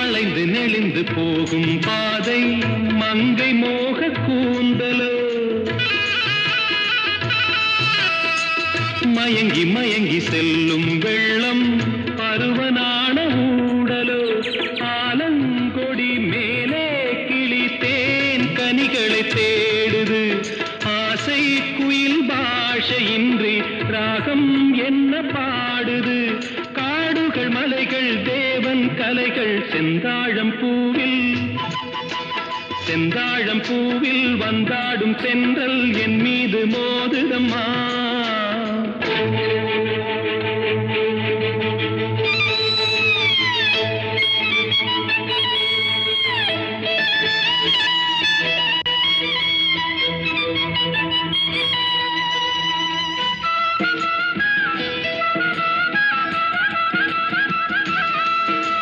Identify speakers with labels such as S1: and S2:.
S1: வளைந்து நெளிந்து போகும் பாதை மங்கை மோக கூந்தலோ மயங்கி மயங்கி செல்லும் வெள்ளம் பருவனான ஊடலோ ஆலங்கொடி மேலே கிளி தேன் கனிகளை தேடுது ஆசை குயில் பாஷையின்றி ராகம் என்ன பாடுது காடுகள் மலைகள் தேவன் கலைகள் செந்தாழம் பூவில் வந்தாடும் தென்றல் என் மீது மோதுதம்மா